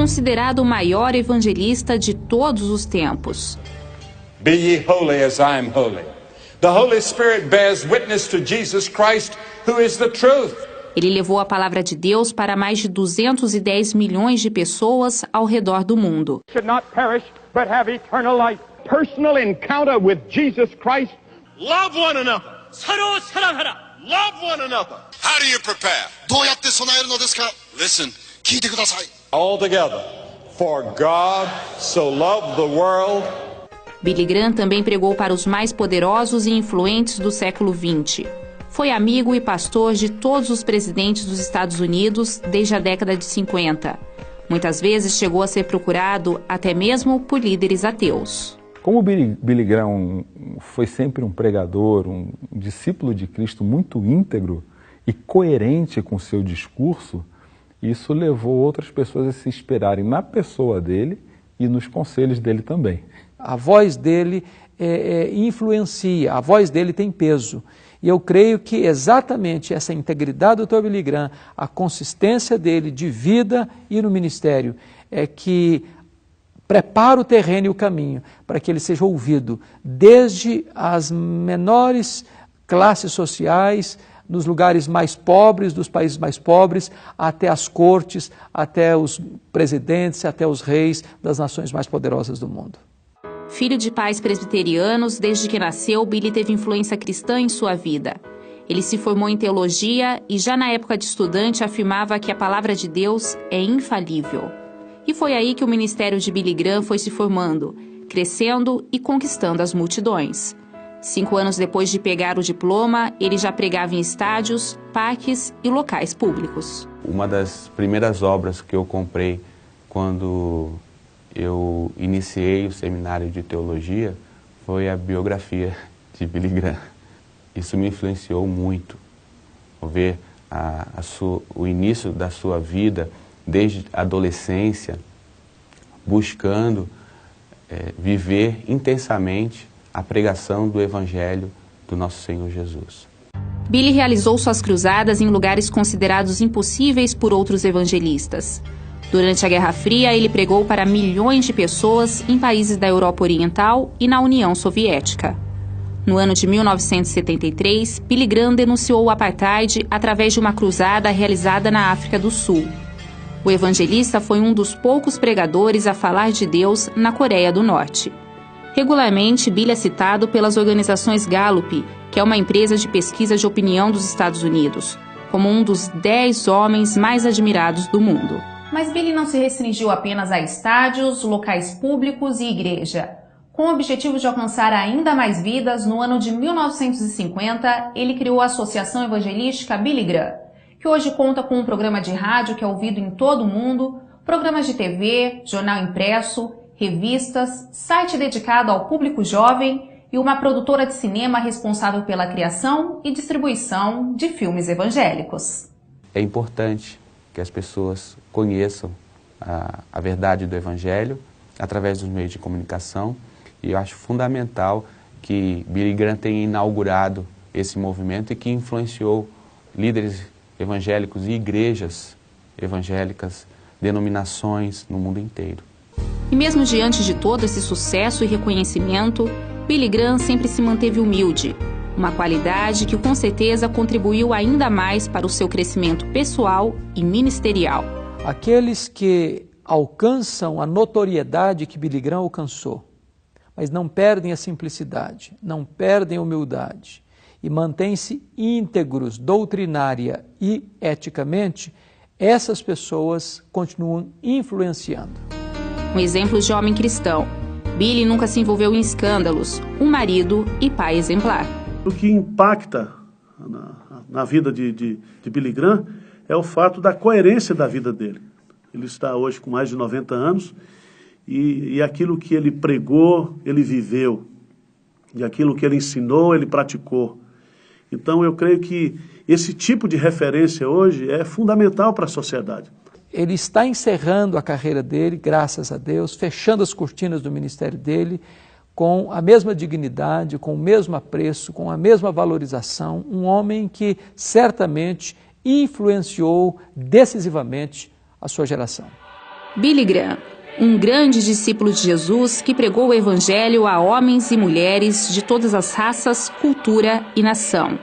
considerado o maior evangelista de todos os tempos. Be ye holy as I am holy. The Holy Spirit bears witness to Jesus Christ, who is the truth. Ele levou a palavra de Deus para mais de 210 milhões de pessoas ao redor do mundo. Should not perish, but have eternal life. Personal encounter with Jesus Christ. Love one another. 서로 사랑하라. Love one another. How do you prepare? どうやって備えるのですか? Listen. 聞いてください. All together. For God so loved the world. Billy Graham também pregou para os mais poderosos e influentes do século XX. Foi amigo e pastor de todos os presidentes dos Estados Unidos desde a década de 50. Muitas vezes chegou a ser procurado até mesmo por líderes ateus. Como Billy Graham foi sempre um pregador, um discípulo de Cristo muito íntegro e coerente com seu discurso, isso levou outras pessoas a se inspirarem na pessoa dele e nos conselhos dele também. A voz dele influencia, a voz dele tem peso. E eu creio que exatamente essa integridade do Dr. Billy Graham, a consistência dele de vida e no ministério, é que prepara o terreno e o caminho para que ele seja ouvido desde as menores classes sociais, nos lugares mais pobres, dos países mais pobres, até as cortes, até os presidentes, até os reis das nações mais poderosas do mundo. Filho de pais presbiterianos, desde que nasceu, Billy teve influência cristã em sua vida. Ele se formou em teologia e já na época de estudante afirmava que a palavra de Deus é infalível. E foi aí que o ministério de Billy Graham foi se formando, crescendo e conquistando as multidões. 5 anos depois de pegar o diploma, ele já pregava em estádios, parques e locais públicos. Uma das primeiras obras que eu comprei quando eu iniciei o seminário de teologia foi a biografia de Billy Graham. Isso me influenciou muito. Ver o início da sua vida, desde a adolescência, buscando viver intensamente a pregação do Evangelho do nosso Senhor Jesus. Billy realizou suas cruzadas em lugares considerados impossíveis por outros evangelistas. Durante a Guerra Fria, ele pregou para milhões de pessoas em países da Europa Oriental e na União Soviética. No ano de 1973, Billy Graham denunciou o apartheid através de uma cruzada realizada na África do Sul. O evangelista foi um dos poucos pregadores a falar de Deus na Coreia do Norte. Regularmente, Billy é citado pelas organizações Gallup, que é uma empresa de pesquisa de opinião dos Estados Unidos, como um dos 10 homens mais admirados do mundo. Mas Billy não se restringiu apenas a estádios, locais públicos e igreja. Com o objetivo de alcançar ainda mais vidas, no ano de 1950, ele criou a Associação Evangelística Billy Graham, que hoje conta com um programa de rádio que é ouvido em todo o mundo, programas de TV, jornal impresso, revistas, site dedicado ao público jovem e uma produtora de cinema responsável pela criação e distribuição de filmes evangélicos. É importante que as pessoas conheçam a verdade do Evangelho através dos meios de comunicação, e eu acho fundamental que Billy Graham tenha inaugurado esse movimento e que influenciou líderes evangélicos e igrejas evangélicas, denominações no mundo inteiro. E mesmo diante de todo esse sucesso e reconhecimento, Billy Graham sempre se manteve humilde, uma qualidade que com certeza contribuiu ainda mais para o seu crescimento pessoal e ministerial. Aqueles que alcançam a notoriedade que Billy Graham alcançou, mas não perdem a simplicidade, não perdem a humildade e mantêm-se íntegros doutrinária e eticamente, essas pessoas continuam influenciando. Um exemplo de homem cristão. Billy nunca se envolveu em escândalos, um marido e pai exemplar. O que impacta na vida de Billy Graham é o fato da coerência da vida dele. Ele está hoje com mais de 90 anos e aquilo que ele pregou, ele viveu. E aquilo que ele ensinou, ele praticou. Então eu creio que esse tipo de referência hoje é fundamental para a sociedade. Ele está encerrando a carreira dele, graças a Deus, fechando as cortinas do ministério dele, com a mesma dignidade, com o mesmo apreço, com a mesma valorização, um homem que certamente influenciou decisivamente a sua geração. Billy Graham, um grande discípulo de Jesus que pregou o evangelho a homens e mulheres de todas as raças, cultura e nação.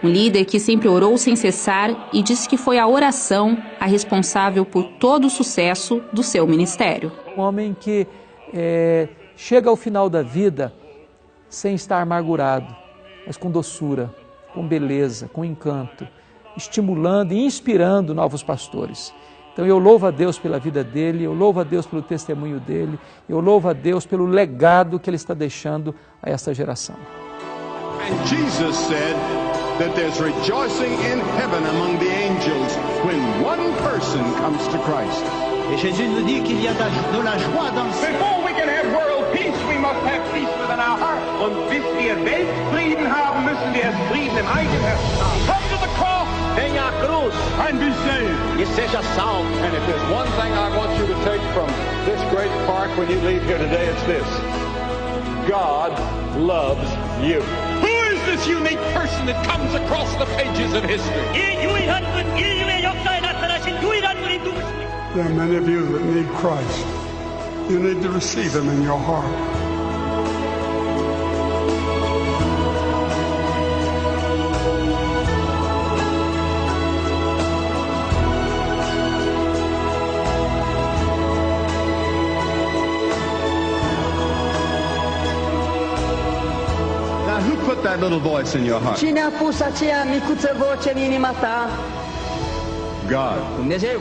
Um líder que sempre orou sem cessar e disse que foi a oração a responsável por todo o sucesso do seu ministério. Um homem que chega ao final da vida sem estar amargurado, mas com doçura, com beleza, com encanto, estimulando e inspirando novos pastores. Então eu louvo a Deus pela vida dele, eu louvo a Deus pelo testemunho dele, eu louvo a Deus pelo legado que ele está deixando a essa geração. And Jesus said that there's rejoicing in heaven among the angels when one person comes to Christ. Et Jésus nous dit qu'il y a de la joie dans le ciel. Before we can have world peace, we must have peace within our heart. Und bis wir Weltfrieden haben, müssen wir Frieden im eigenen Herzen haben. Come to the cross, Venha à cruz and be saved. e seja salvo. And if there's one thing I want you to take from this great park when you leave here today, it's this. God loves you. Who is this unique person that comes across the pages of history? 이 유일한 분, 인류의 역사에 나타나신 유일한 분이 누구십니까? There are many of you that need Christ. You need to receive Him in your heart. Now, who put that little voice in your heart? Cine a pus aceea micuță voce în inima ta? God. Dumnezeu.